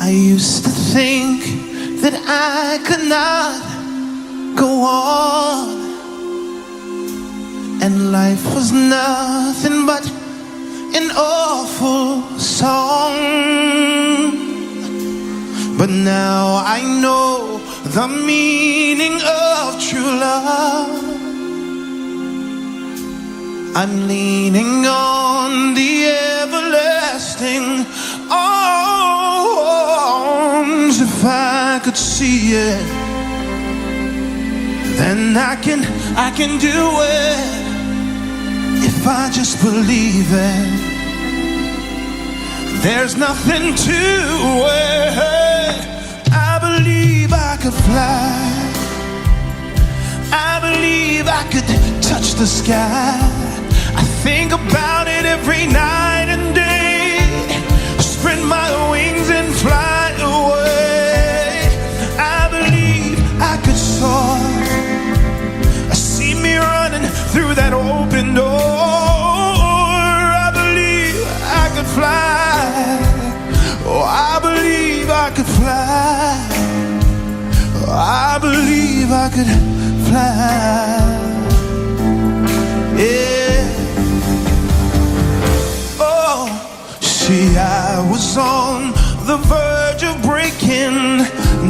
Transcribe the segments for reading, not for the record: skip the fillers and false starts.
I used to think that I could not go on, and life was nothing but an awful song. But now I know the meaning of true love. I'm leaning on the everlasting arms. If I could see it, then I can do it. If I just believe it, there's nothing to it. I believe I could fly. I believe I could touch the sky. I think about it every night and day. Spread my wings and fly away. I believe I could soar. I see me running through that open door. I believe I could fly. Oh, I believe I could fly. Oh, I believe I could fly. Yeah. Oh, see, I was on the verge of breaking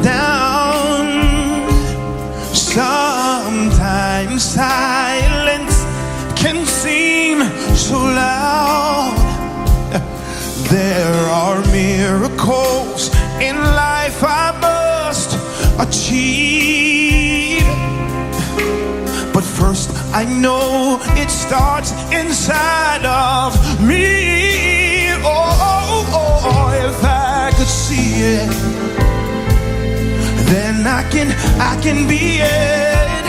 down. Sometimes silence can seem so loud. There are miracles in life I must achieve. But first I know it starts inside of me. Oh, if I could see it, then I can be it.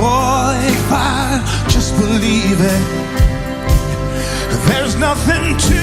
Oh, if I just believe it, there's nothing to